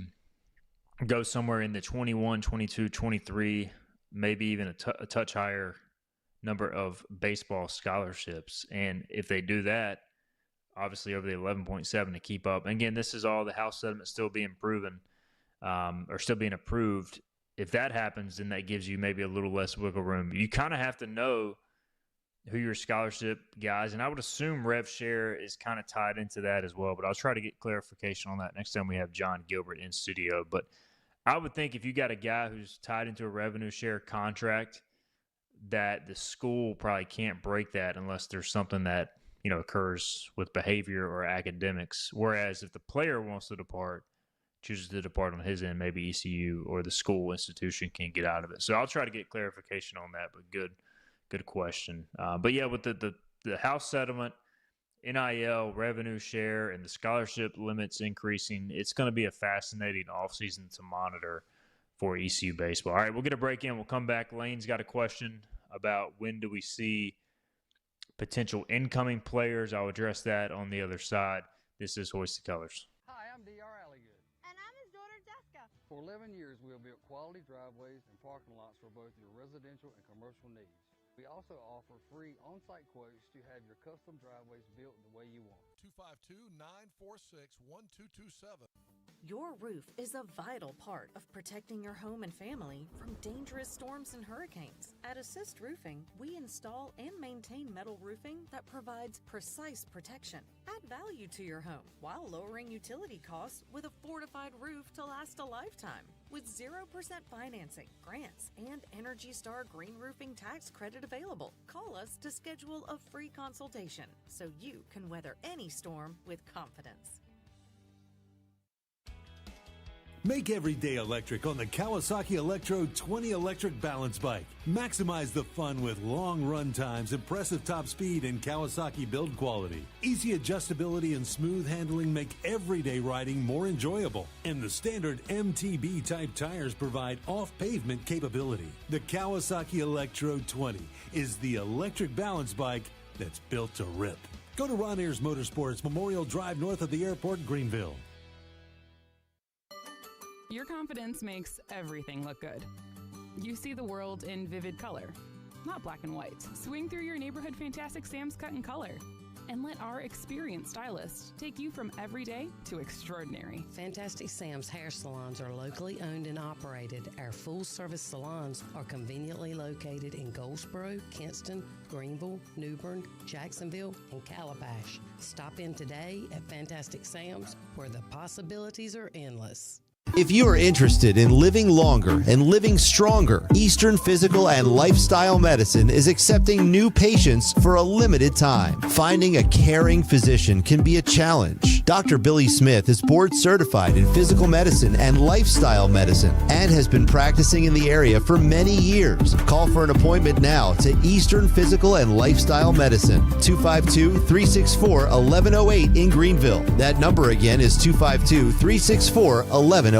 go somewhere in the 21, 22, 23, maybe even a touch higher number of baseball scholarships. And if they do that, obviously over the 11.7 to keep up. And again, this is all the House settlement still being proven or still being approved. If that happens, then that gives you maybe a little less wiggle room. You kind of have to know who your scholarship guys, and I would assume rev share is kind of tied into that as well, but I'll try to get clarification on that next time we have John Gilbert in studio. But I would think if you got a guy who's tied into a revenue share contract, that the school probably can't break that unless there's something that, occurs with behavior or academics. Whereas if the player wants to depart, chooses to depart on his end, maybe ECU or the school institution can get out of it. So I'll try to get clarification on that, but good question. But yeah, with the House settlement, NIL, revenue share, and the scholarship limits increasing, it's going to be a fascinating offseason to monitor for ECU baseball. All right, we'll get a break in. We'll come back. Lane's got a question about when do we see potential incoming players. I'll address that on the other side. This is Hoist the Colors. Hi, I'm D.R. Alligood. And I'm his daughter, Jessica. For 11 years, we have built quality driveways and parking lots for both your residential and commercial needs. We also offer free on-site quotes to have your custom driveways built the way you want. 252-946-1227. Your roof is a vital part of protecting your home and family from dangerous storms and hurricanes. At Assist Roofing, we install and maintain metal roofing that provides precise protection. Add value to your home while lowering utility costs with a fortified roof to last a lifetime. with 0% financing, grants, and Energy Star Green Roofing tax credit available. Call us to schedule a free consultation so you can weather any storm with confidence. Make every day electric on the Kawasaki Electro 20 electric balance bike. Maximize the fun with long run times, impressive top speed, and Kawasaki build quality. Easy adjustability and smooth handling make everyday riding more enjoyable. And the standard MTB type tires provide off-pavement capability. The Kawasaki Electro 20 is the electric balance bike that's built to rip. Go to Ron Ayers Motorsports, Memorial Drive north of the airport, Greenville. Your confidence makes everything look good. You see the world in vivid color, not black and white. Swing through your neighborhood Fantastic Sam's cut in color and let our experienced stylists take you from everyday to extraordinary. Fantastic Sam's hair salons are locally owned and operated. Our full-service salons are conveniently located in Goldsboro, Kinston, Greenville, New Bern, Jacksonville, and Calabash. Stop in today at Fantastic Sam's, where the possibilities are endless. If you are interested in living longer and living stronger, Eastern Physical and Lifestyle Medicine is accepting new patients for a limited time. Finding a caring physician can be a challenge. Dr. Billy Smith is board certified in physical medicine and lifestyle medicine and has been practicing in the area for many years. Call for an appointment now to Eastern Physical and Lifestyle Medicine, 252-364-1108 in Greenville. That number again is 252-364-1108.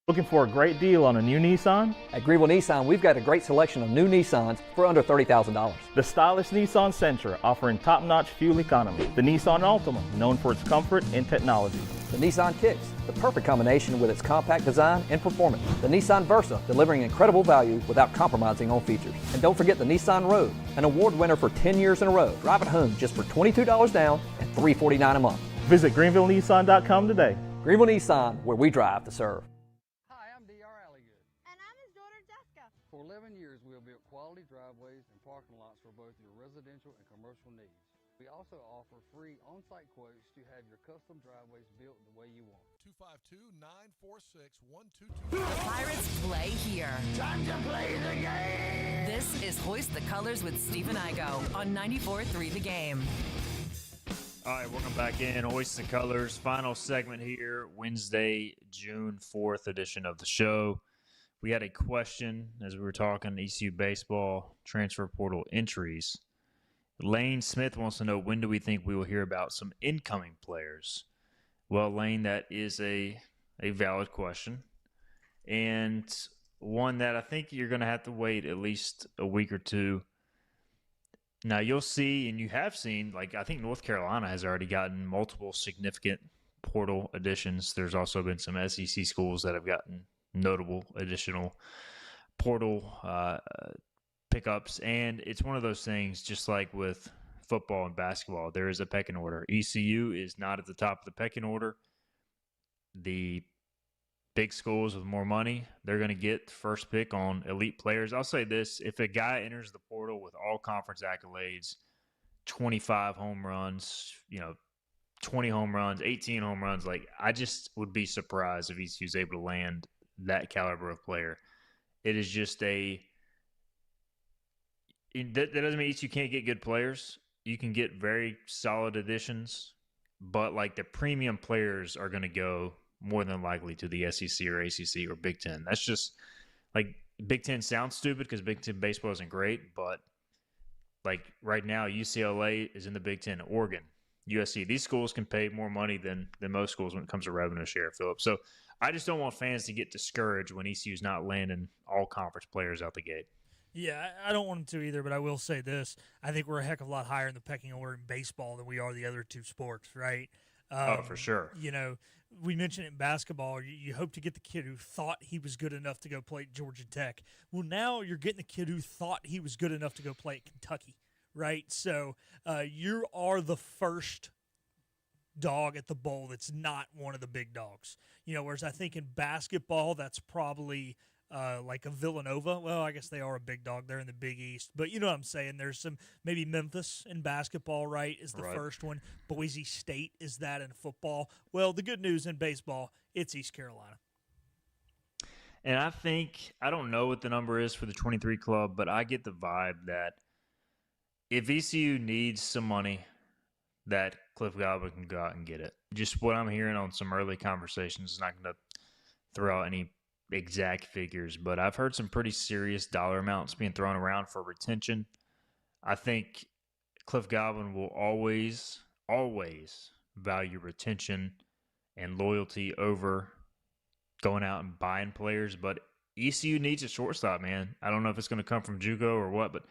Looking for a great deal on a new Nissan? At Greenville Nissan, we've got a great selection of new Nissans for under $30,000. The stylish Nissan Sentra, offering top-notch fuel economy. The Nissan Altima, known for its comfort and technology. The Nissan Kicks, the perfect combination with its compact design and performance. The Nissan Versa, delivering incredible value without compromising on features. And don't forget the Nissan Rogue, an award winner for 10 years in a row. Drive it home just for $22 down and $349 a month. Visit GreenvilleNissan.com today. Greenville Nissan, where we drive to serve. Hi, I'm D.R. Alligood. And I'm his daughter, Jessica. For 11 years, we have built quality driveways and parking lots for both your residential and commercial needs. We also offer free on-site quotes to have your custom driveways built the way you want. 252-946-1222. The Pirates play here. Time to play the game. This is Hoist the Colors with Steve and Igo on 94.3 The Game. All right, welcome back in. Hoist the Colors, final segment here, Wednesday, June 4th edition of the show. We had a question as we were talking ECU baseball transfer portal entries. Lane Smith wants to know, when do we think we will hear about some incoming players? Well, Lane, that is a valid question, and one that I think you're going to have to wait at least a week or two. Now, you'll see, and you have seen, like, I think North Carolina has already gotten multiple significant portal additions. There's also been some SEC schools that have gotten notable additional portal pickups. And it's one of those things, just like with football and basketball, there is a pecking order. ECU is not at the top of the pecking order. The big schools with more money, they're going to get first pick on elite players. I'll say this, if a guy enters the portal with all conference accolades, 25 home runs, 20 home runs, 18 home runs, like, I just would be surprised if ECU's able to land that caliber of player. It is just that doesn't mean ECU can't get good players. You can get very solid additions, but like the premium players are going to go more than likely to the SEC or ACC or Big Ten. That's just, like, Big Ten sounds stupid because Big Ten baseball isn't great, but like right now UCLA is in the Big Ten, Oregon, USC. These schools can pay more money than most schools when it comes to revenue share, Philip. So I just don't want fans to get discouraged when ECU's not landing all conference players out the gate. Yeah, I don't want them to either, but I will say this. I think we're a heck of a lot higher in the pecking order in baseball than we are the other two sports, right? For sure. We mentioned it in basketball. You hope to get the kid who thought he was good enough to go play at Georgia Tech. Well, now you're getting the kid who thought he was good enough to go play at Kentucky, right? So you are the first dog at the bowl that's not one of the big dogs. Whereas I think in basketball, that's probably like a Villanova. Well, I guess they are a big dog. They're in the Big East. But you know what I'm saying. There's some, maybe Memphis in basketball, right, is the first one. Boise State is that in football. Well, the good news in baseball, it's East Carolina. And I don't know what the number is for the 23 club, but I get the vibe that if ECU needs some money, that Cliff Godwin can go out and get it. Just what I'm hearing on some early conversations, is not going to throw out any exact figures, but I've heard some pretty serious dollar amounts being thrown around for retention. I think Cliff Godwin will always value retention and loyalty over going out and buying players, but ECU needs a shortstop, man. I don't know if it's going to come from JUCO or what, but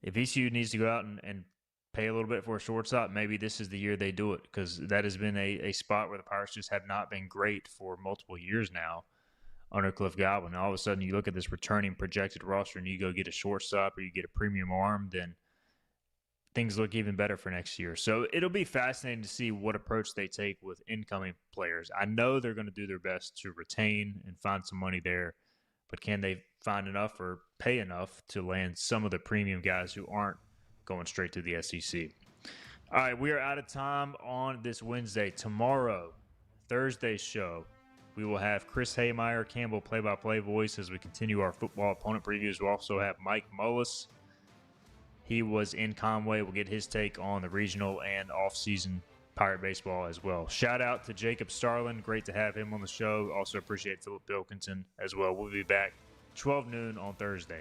if ECU needs to go out and pay a little bit for a shortstop, maybe this is the year they do it, because that has been a spot where the Pirates just have not been great for multiple years now under Cliff Godwin. All of a sudden, you look at this returning projected roster and you go get a shortstop or you get a premium arm, then things look even better for next year. So it'll be fascinating to see what approach they take with incoming players. I know they're going to do their best to retain and find some money there, but can they find enough or pay enough to land some of the premium guys who aren't going straight to the SEC? All right, we are out of time on this Wednesday. Tomorrow, Thursday's show, we will have Chris Haymeyer, Campbell play-by-play voice, as we continue our football opponent previews. We'll also have Mike Mullis. He was in Conway. We'll get his take on the regional and off-season Pirate baseball as well. Shout out to Jacob Starling. Great to have him on the show. Also appreciate Philip Bilkinson as well. We'll be back 12 noon on Thursday.